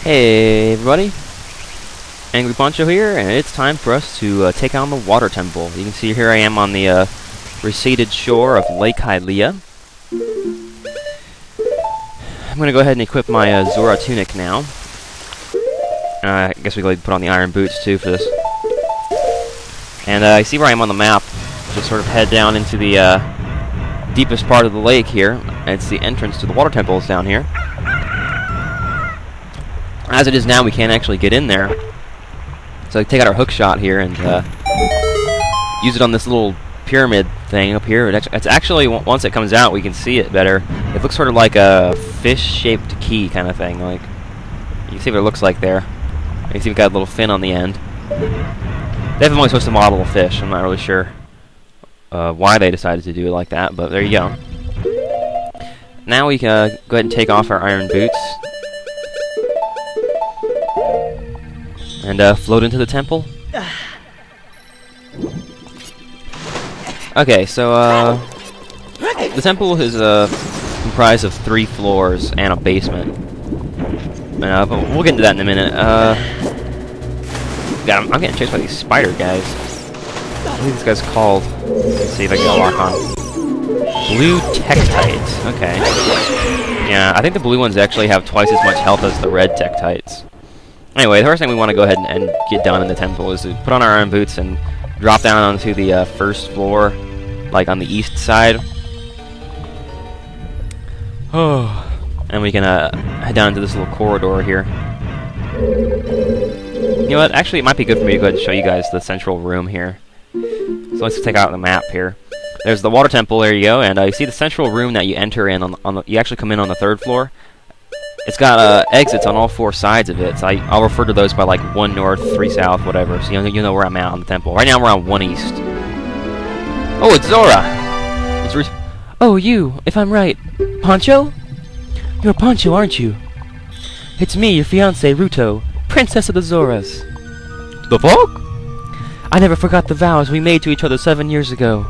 Hey everybody, Angry Poncho here, and it's time for us to take on the Water Temple. You can see here I am on the receded shore of Lake Hylia. I'm going to go ahead and equip my Zora tunic now. I guess we go ahead and put on the iron boots too for this. And I see where I am on the map. Just sort of head down into the deepest part of the lake here. It's the entrance to the Water Temple is down here. As it is now, we can't actually get in there. So take out our hook shot here and use it on this little pyramid thing up here. It's actually, once it comes out, we can see it better. It looks sort of like a fish-shaped key kind of thing. Like, you can see what it looks like there. You can see we've got a little fin on the end. They've only supposed to model a fish. I'm not really sure why they decided to do it like that, but there you go. Now we can go ahead and take off our iron boots. And float into the temple. Okay, so the temple is comprised of 3 floors and a basement. But we'll get into that in a minute. God, I'm getting chased by these spider guys. What are these guys called? Let's see if I can get a lock on. Blue Tektite. Okay. Yeah, I think the blue ones actually have twice as much health as the red Tektites. Anyway, the first thing we want to go ahead and get done in the temple is to put on our iron boots and drop down onto the first floor, like on the east side. Oh, and we can head down into this little corridor here. You know what? Actually, it might be good for me to go ahead and show you guys the central room here. So let's take out the map here. There's the Water Temple. There you go, and you see the central room that you enter in. You actually come in on the 3rd floor. It's got exits on all 4 sides of it, so I'll refer to those by like 1 north, 3 south, whatever, so you know where I'm at on the temple. Right now we're on 1 east. Oh, it's Zora! Oh, you, if I'm right. Poncho? You're Poncho, aren't you? It's me, your fiancé, Ruto, Princess of the Zoras. The fuck? I never forgot the vows we made to each other 7 years ago.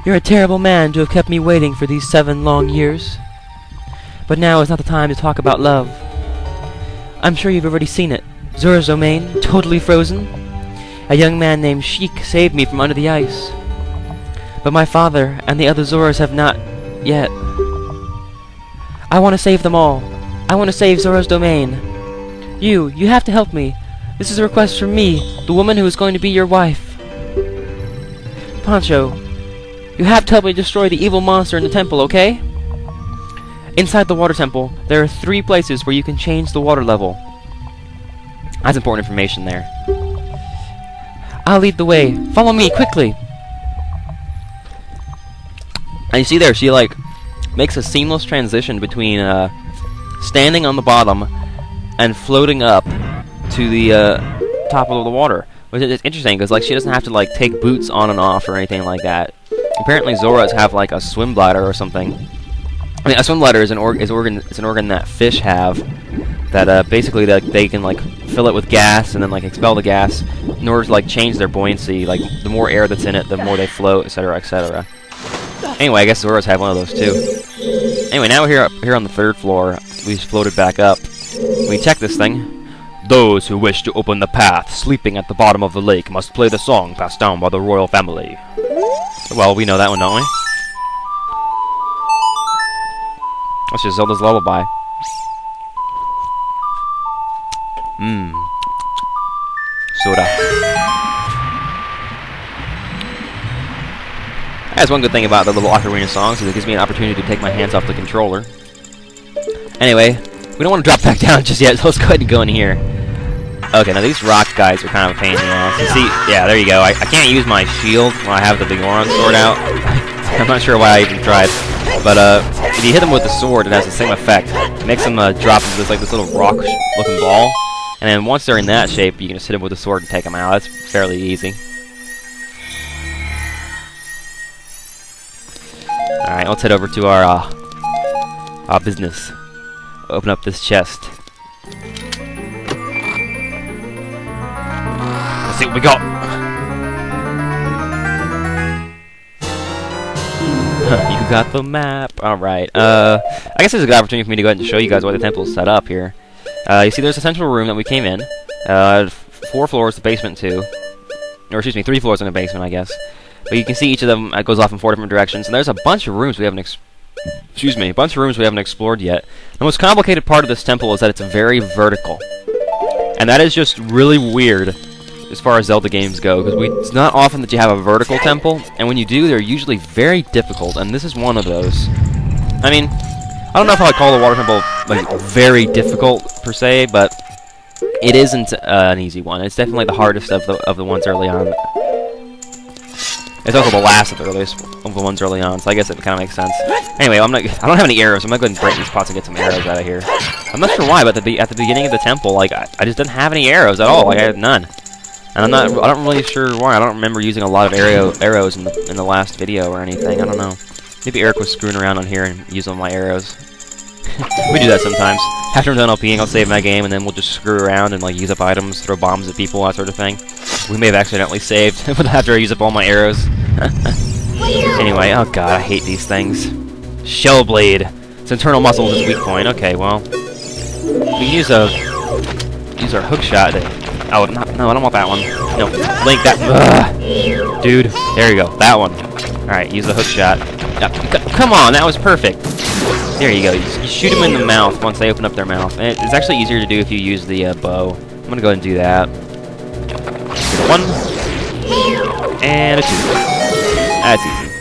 You're a terrible man to have kept me waiting for these 7 long years. But now is not the time to talk about love. I'm sure you've already seen it. Zora's domain, totally frozen. A young man named Sheik saved me from under the ice. But my father and the other Zoras have not yet. I want to save them all. I want to save Zora's domain. You have to help me. This is a request from me, the woman who is going to be your wife. Poncho, you have to help me destroy the evil monster in the temple, okay? Inside the Water Temple, there are 3 places where you can change the water level. That's important information there. I'll lead the way. Follow me, quickly! And you see there, she like makes a seamless transition between standing on the bottom and floating up to the top of the water. Which is interesting, because like she doesn't have to like take boots on and off or anything like that. Apparently Zoras have like a swim bladder or something. I mean, a swim bladder is an organ that fish have that basically they can like fill it with gas and then like expel the gas in order to like change their buoyancy. Like the more air that's in it, the more they float, etc., etc. Anyway, I guess Zoras have one of those too. Anyway, now we're here on the 3rd floor. We just floated back up. We check this thing. Those who wish to open the path sleeping at the bottom of the lake must play the song passed down by the royal family. Well, we know that one, don't we? That's just Zelda's lullaby. Soda. That's one good thing about the little Ocarina songs, is it gives me an opportunity to take my hands off the controller. Anyway, we don't want to drop back down just yet, so let's go ahead and go in here. Okay, now these rock guys are kind of a pain in the ass. You see, yeah, there you go. I can't use my shield when I have the Biggoron sword out. I'm not sure why I even tried. But if you hit them with the sword, it has the same effect. It makes them drop into this little rock-looking ball. And then once they're in that shape, you can just hit them with the sword and take them out. That's fairly easy. Alright, let's head over to our business. Open up this chest. Let's see what we got. You got the map. Alright. I guess this is a good opportunity for me to go ahead and show you guys why the temple is set up here. You see there's a central room that we came in. 4 floors, the basement 2. Or excuse me, 3 floors in the basement, I guess. But you can see each of them goes off in 4 different directions. And there's a bunch of rooms we haven't explored yet. The most complicated part of this temple is that it's very vertical. And that is just really weird as far as Zelda games go, because it's not often that you have a vertical temple, and when you do, they're usually very difficult, and this is one of those. I mean, I don't know if I would call the water temple like very difficult per se, but it isn't an easy one. It's definitely the hardest of the ones early on. It's also the last of the earliest of the ones early on, so I guess it kind of makes sense. Anyway, I don't have any arrows. I'm not going to break these pots and get some arrows out of here. I'm not sure why, but at the beginning of the temple, like I just didn't have any arrows at all. Like I had none. And I don't really sure why. I don't remember using a lot of arrows in the last video or anything. I don't know. Maybe Eric was screwing around on here and using all my arrows. We do that sometimes. After I'm done LPing, I'll save my game, and then we'll just screw around and like use up items, throw bombs at people, that sort of thing. We may have accidentally saved after I use up all my arrows. Anyway, oh god, I hate these things. Shell Blade. Its internal muscles is weak point. Okay, well, we can use our hook shot. Oh, no, I don't want that one. No, Link, that. Ugh. Dude, there you go. That one. Alright, use the hook shot. Come on, that was perfect. There you go. You shoot them in the mouth once they open up their mouth. And it's actually easier to do if you use the bow. I'm going to go ahead and do that. Get a 1. And a 2. That's easy.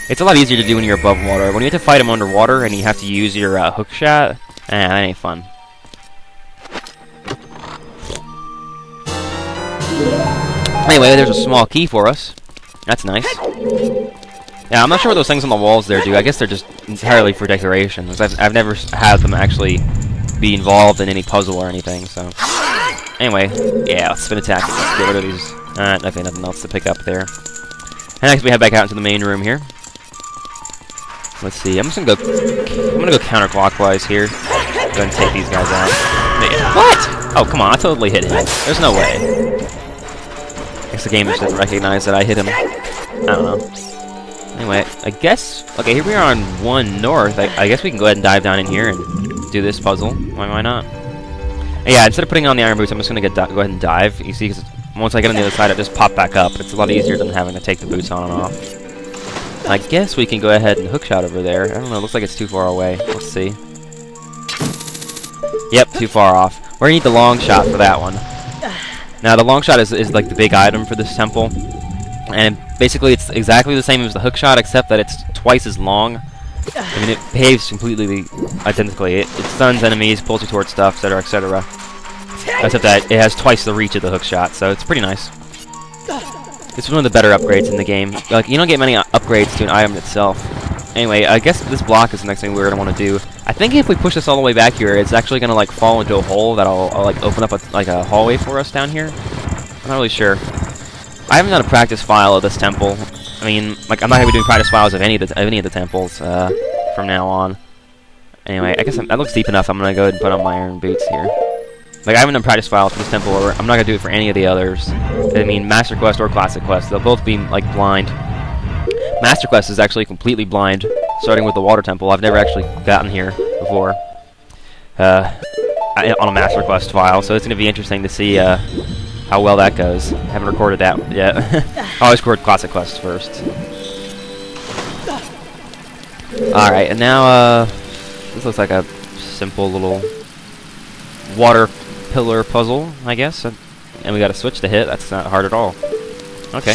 It's a lot easier to do when you're above water. When you have to fight them underwater and you have to use your hook shot, that ain't fun. Anyway, there's a small key for us. That's nice. Yeah, I'm not sure what those things on the walls there do. I guess they're just entirely for decoration. I've never had them actually be involved in any puzzle or anything, so... Anyway, yeah, let's spin attack. Let's get rid of these. Nothing else to pick up there. And next we head back out into the main room here. Let's see, I'm gonna go counterclockwise here. Go ahead and take these guys out. What? Oh, come on, I totally hit him. There's no way. I guess the game just didn't recognize that I hit him. I don't know. Anyway, I guess... Okay, here we are on 1 north. I guess we can go ahead and dive down in here and do this puzzle. Why not? Yeah, instead of putting on the iron boots, I'm just going to go ahead and dive. You see, because once I get on the other side, I just pop back up. It's a lot easier than having to take the boots on and off. I guess we can go ahead and hookshot over there. I don't know, it looks like it's too far away. Let's see. Yep, too far off. We're going to need the long shot for that one. Now, the long shot is like the big item for this temple. And basically, it's exactly the same as the hook shot, except that it's twice as long. I mean, it behaves completely identically. It stuns enemies, pulls you towards stuff, etc., etc. Except that it has twice the reach of the hook shot, so it's pretty nice. This is one of the better upgrades in the game. Like, you don't get many upgrades to an item itself. Anyway, I guess this block is the next thing we're gonna want to do. I think if we push this all the way back here, it's actually gonna like fall into a hole that'll like open up a hallway for us down here. I'm not really sure. I haven't done a practice file of this temple. I mean, like, I'm not gonna be doing practice files of any of the temples from now on. Anyway, I guess that looks deep enough. I'm gonna go ahead and put on my iron boots here. Like, I haven't done practice files for this temple, or I'm not gonna do it for any of the others. I mean, Master Quest or Classic Quest, they'll both be like blind. Master Quest is actually completely blind, starting with the water temple. I've never actually gotten here before on a Master Quest file, so it's gonna be interesting to see how well that goes. I haven't recorded that yet. I always record Classic Quest first. Alright, and now, this looks like a simple little water pillar puzzle, I guess. And we got a switch to hit. That's not hard at all. Okay.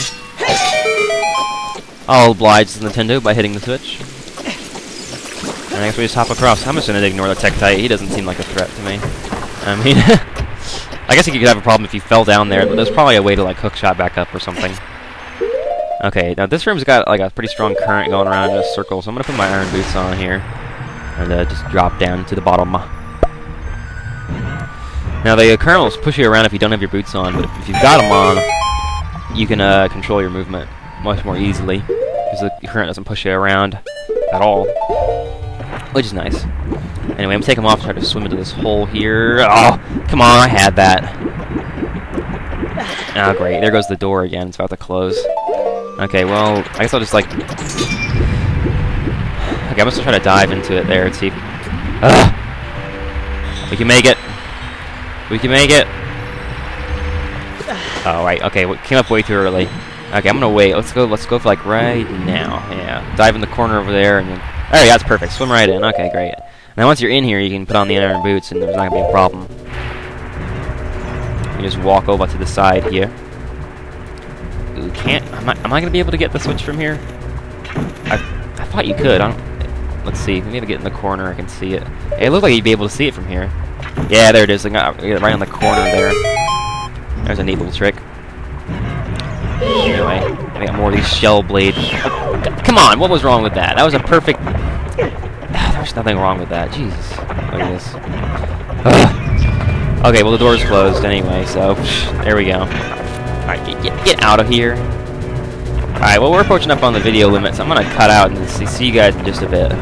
I'll oblige Nintendo by hitting the switch. And I guess we just hop across. I'm just gonna ignore the Tektite. He doesn't seem like a threat to me. I mean... I guess you could have a problem if you fell down there, but there's probably a way to like hookshot back up or something. Okay, now this room's got like a pretty strong current going around in a circle, so I'm gonna put my iron boots on here and just drop down to the bottom. Now the current will push you around if you don't have your boots on, but if you've got them on, you can control your movement much more easily because the current doesn't push you around at all, which is nice. Anyway, I'm gonna take them off and try to swim into this hole here. Oh, come on, I had that. Oh, great. There goes the door again. It's about to close. Okay, well, I guess I'll just, like, Okay, I'm gonna try to dive into it there and see. Ugh. We can make it. We can make it. Oh, right. Okay, we came up way too early. Okay, I'm gonna wait. Let's go for like right now. Yeah. Dive in the corner over there and then. There, that's perfect. Swim right in. Okay, great. Now once you're in here, you can put on the iron boots and there's not gonna be a problem. You just walk over to the side here. Ooh, can't. Am I gonna be able to get the switch from here? I thought you could. I don't. Let's see. Maybe to get in the corner, I can see it. Hey, it looked like you'd be able to see it from here. Yeah, there it is. Like, right on the corner there. There's a neat little trick. Anyway, I got more of these shell blades. Come on, what was wrong with that? That was a perfect. There's nothing wrong with that. Jesus, look at this. Okay, well the door's closed anyway, so there we go. All right, get out of here. All right, well we're approaching up on the video limit, so I'm gonna cut out and see you guys in just a bit.